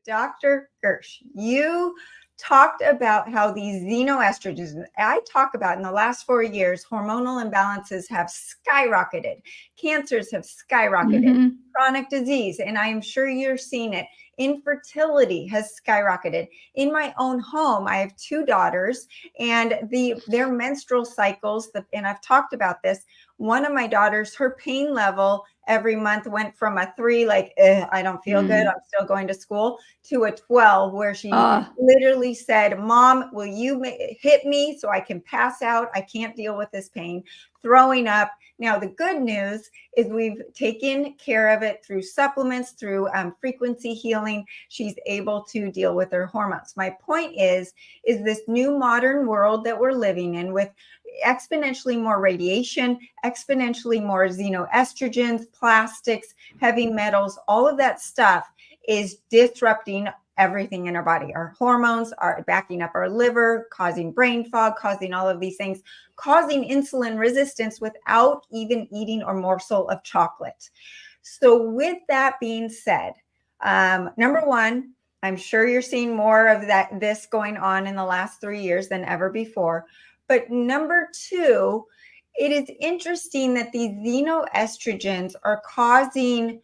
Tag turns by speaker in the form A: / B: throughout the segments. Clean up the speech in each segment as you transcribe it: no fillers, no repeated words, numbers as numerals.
A: Dr. Gersh, you talked about how these xenoestrogens, I talk about in the last 4 years, hormonal imbalances have skyrocketed. Cancers have skyrocketed. Chronic disease, and I am sure you're seeing it. Infertility has skyrocketed. In my own home, I have 2 daughters, and their menstrual cycles, and I've talked about this. One of my daughters, her pain level every month went from a 3, like, I don't feel good, I'm still going to school, to a 12, where she literally said, Mom, will you hit me so I can pass out? I can't deal with this pain. Throwing up. Now, the good news is we've taken care of it through supplements, through frequency healing. She's able to deal with her hormones. My point is this new modern world that we're living in with exponentially more radiation, exponentially more xenoestrogens, plastics, heavy metals, all of that stuff is disrupting everything in our body. Our hormones are backing up our liver, causing brain fog, causing all of these things, causing insulin resistance without even eating a morsel of chocolate. So with that being said, number one, I'm sure you're seeing more of this going on in the last 3 years than ever before. But number two, it is interesting that these xenoestrogens are causing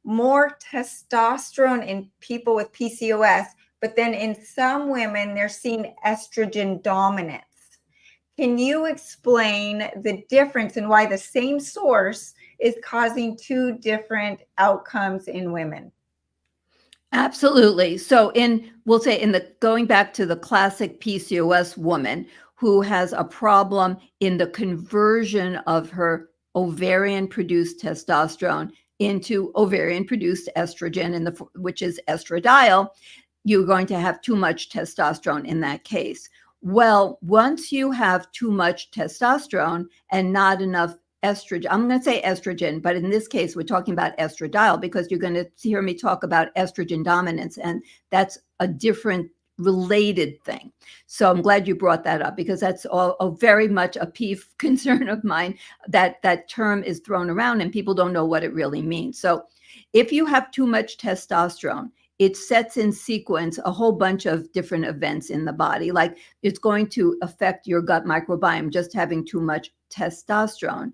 A: more testosterone in people with PCOS, but then in some women, they're seeing estrogen dominance. Can you explain the difference and why the same source is causing 2 different outcomes in women?
B: Absolutely. So we'll say going back to the classic PCOS woman who has a problem in the conversion of her ovarian produced testosterone into ovarian produced estrogen, which is estradiol, you're going to have too much testosterone in that case. Well, once you have too much testosterone and not enough estrogen, I'm going to say estrogen, but in this case, we're talking about estradiol because you're going to hear me talk about estrogen dominance, and that's a different related thing. So I'm glad you brought that up because that's very much a concern of mine, that term is thrown around and people don't know what it really means. So if you have too much testosterone, it sets in sequence a whole bunch of different events in the body. Like it's going to affect your gut microbiome, just having too much testosterone.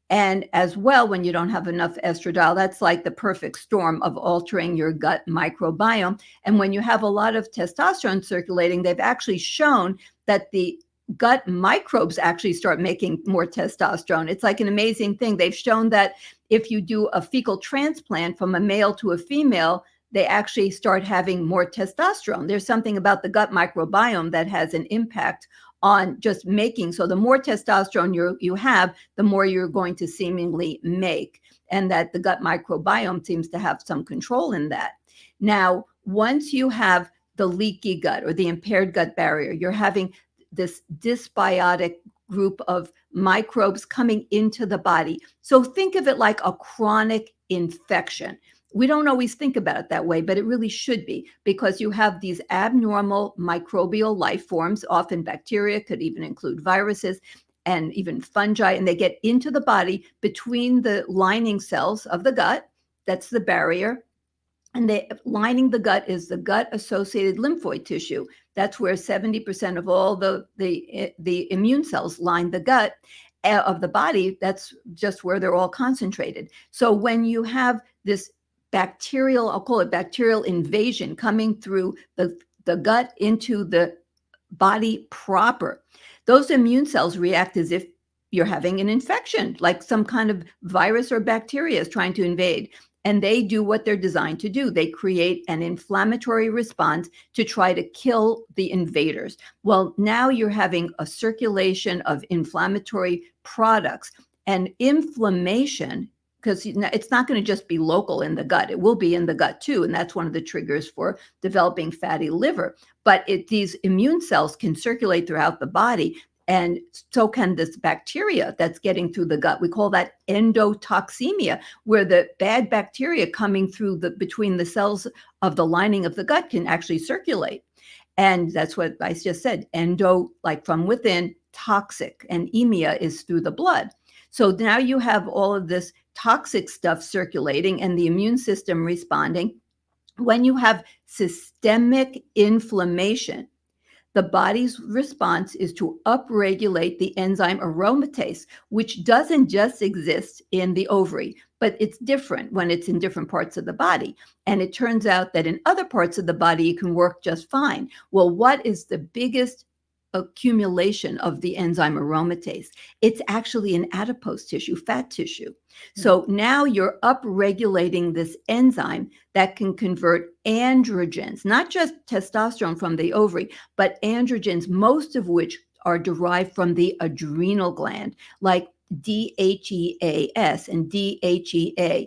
B: And as well, when you don't have enough estradiol, that's like the perfect storm of altering your gut microbiome. And when you have a lot of testosterone circulating, they've actually shown that the gut microbes actually start making more testosterone. It's like an amazing thing. They've shown that if you do a fecal transplant from a male to a female, they actually start having more testosterone. There's something about the gut microbiome that has an impact on just making. So the more testosterone you have, the more you're going to seemingly make, and that the gut microbiome seems to have some control in that. Now, once you have the leaky gut or the impaired gut barrier, you're having this dysbiotic group of microbes coming into the body. So think of it like a chronic infection. We don't always think about it that way, but it really should be, because you have these abnormal microbial life forms, often bacteria, could even include viruses and even fungi, and they get into the body between the lining cells of the gut. That's the barrier. And lining the gut is the gut-associated lymphoid tissue. That's where 70% of all the immune cells line the gut of the body. That's just where they're all concentrated. So when you have this bacterial, I'll call it bacterial invasion, coming through the gut into the body proper, those immune cells react as if you're having an infection, like some kind of virus or bacteria is trying to invade. And they do what they're designed to do. They create an inflammatory response to try to kill the invaders. Well, now you're having a circulation of inflammatory products, and inflammation, because it's not going to just be local in the gut. It will be in the gut too. And that's one of the triggers for developing fatty liver. But these immune cells can circulate throughout the body. And so can this bacteria that's getting through the gut. We call that endotoxemia, where the bad bacteria coming through between the cells of the lining of the gut can actually circulate. And that's what I just said, endo, like from within, toxic, and emia is through the blood. So now you have all of this toxic stuff circulating and the immune system responding. When you have systemic inflammation, the body's response is to upregulate the enzyme aromatase, which doesn't just exist in the ovary, but it's different when it's in different parts of the body. And it turns out that in other parts of the body, it can work just fine. Well, what is the biggest accumulation of the enzyme aromatase? It's actually in adipose tissue, fat tissue. So now you're upregulating this enzyme that can convert androgens, not just testosterone from the ovary, but androgens, most of which are derived from the adrenal gland, like DHEAS and DHEA.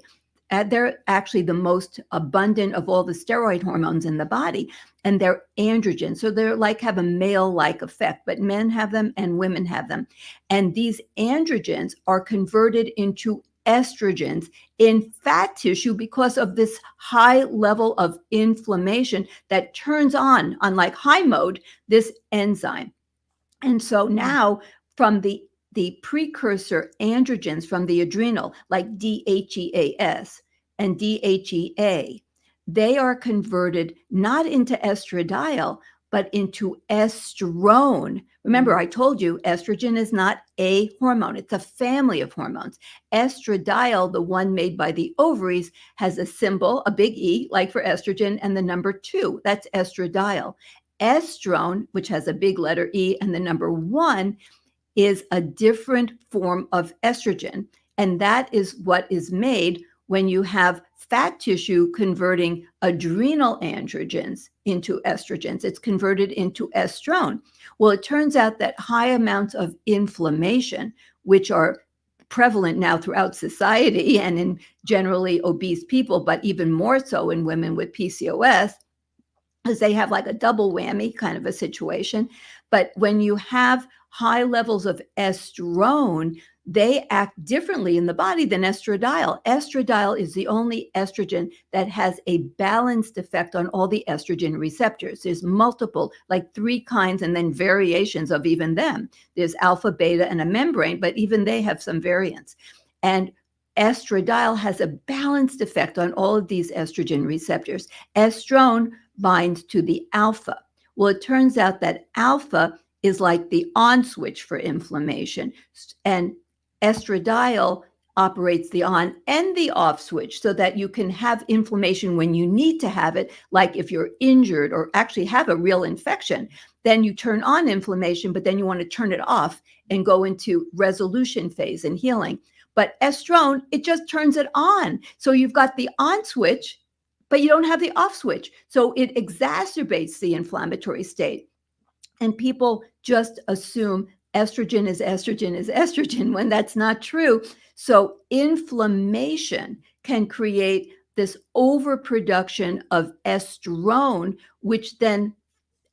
B: They're actually the most abundant of all the steroid hormones in the body, and they're androgens. So they're like have a male-like effect, but men have them and women have them. And these androgens are converted into estrogens in fat tissue because of this high level of inflammation that turns on like high mode, this enzyme. And so now from the precursor androgens from the adrenal, like DHEAS and DHEA, they are converted not into estradiol, but into estrone. Remember, I told you estrogen is not a hormone. It's a family of hormones. Estradiol, the one made by the ovaries, has a symbol, a big E, like for estrogen, and the number 2. That's estradiol. Estrone, which has a big letter E and the number 1, is a different form of estrogen. And that is what is made when you have fat tissue converting adrenal androgens into estrogens. It's converted into estrone. Well, it turns out that high amounts of inflammation, which are prevalent now throughout society and in generally obese people, but even more so in women with PCOS, because they have like a double whammy kind of a situation. But when you have high levels of estrone, they act differently in the body than estradiol. Estradiol is the only estrogen that has a balanced effect on all the estrogen receptors. There's multiple, like 3 kinds, and then variations of even them. There's alpha, beta, and a membrane, but even they have some variants. And estradiol has a balanced effect on all of these estrogen receptors. Estrone binds to the alpha. Well, it turns out that alpha is like the on switch for inflammation, and estradiol operates the on and the off switch so that you can have inflammation when you need to have it, like if you're injured or actually have a real infection. Then you turn on inflammation, but then you want to turn it off and go into resolution phase and healing. But estrone, it just turns it on. So you've got the on switch, but you don't have the off switch. So it exacerbates the inflammatory state. And people just assume estrogen is estrogen is estrogen when that's not true. So inflammation can create this overproduction of estrone, which then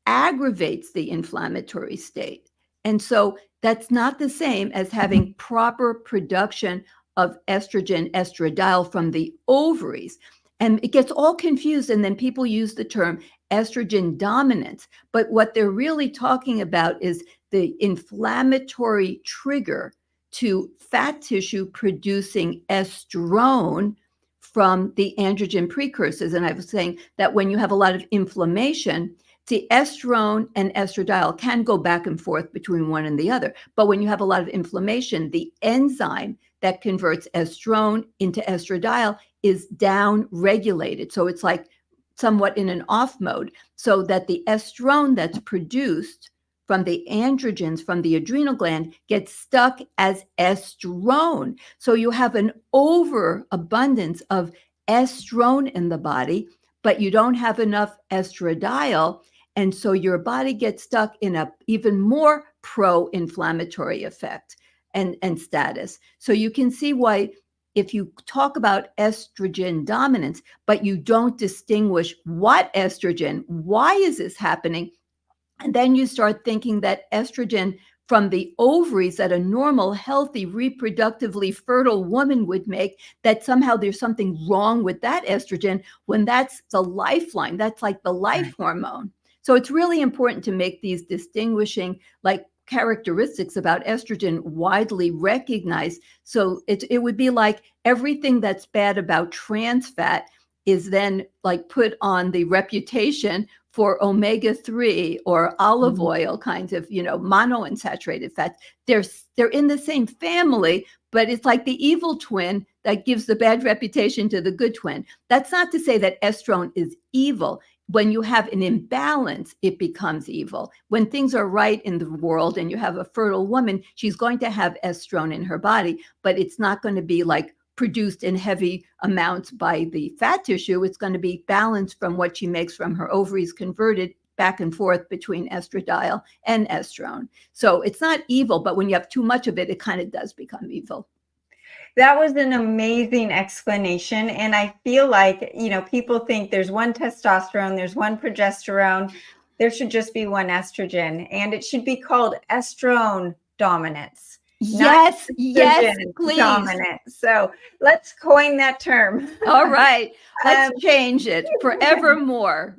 B: aggravates the inflammatory state. And so that's not the same as having proper production of estrogen, estradiol from the ovaries. And it gets all confused. And then people use the term estrogen dominance. But what they're really talking about is the inflammatory trigger to fat tissue producing estrone from the androgen precursors. And I was saying that when you have a lot of inflammation, the estrone and estradiol can go back and forth between one and the other. But when you have a lot of inflammation, the enzyme that converts estrone into estradiol is down regulated. So it's like somewhat in an off mode, so that the estrone that's produced from the androgens from the adrenal gland gets stuck as estrone. So you have an overabundance of estrone in the body, but you don't have enough estradiol. And so your body gets stuck in a even more pro-inflammatory effect and status. So you can see why if you talk about estrogen dominance, but you don't distinguish what estrogen, why is this happening? And then you start thinking that estrogen from the ovaries that a normal, healthy, reproductively fertile woman would make, that somehow there's something wrong with that estrogen when that's the lifeline. That's like the life hormone. So it's really important to make these distinguishing like characteristics about estrogen widely recognized. So it would be like everything that's bad about trans fat is then like put on the reputation for omega-3 or olive oil kinds of, monounsaturated fats. They're in the same family, but it's like the evil twin that gives the bad reputation to the good twin. That's not to say that estrone is evil. When you have an imbalance, it becomes evil. When things are right in the world and you have a fertile woman, she's going to have estrone in her body, but it's not going to be like produced in heavy amounts by the fat tissue. It's going to be balanced from what she makes from her ovaries, converted back and forth between estradiol and estrone. So it's not evil, but when you have too much of it, it kind of does become evil.
A: That was an amazing explanation. And I feel like, people think there's one testosterone, there's one progesterone. There should just be one estrogen, and it should be called estrone dominance.
B: Yes, please.
A: Dominant. So let's coin that term.
B: All right. Let's change it forevermore.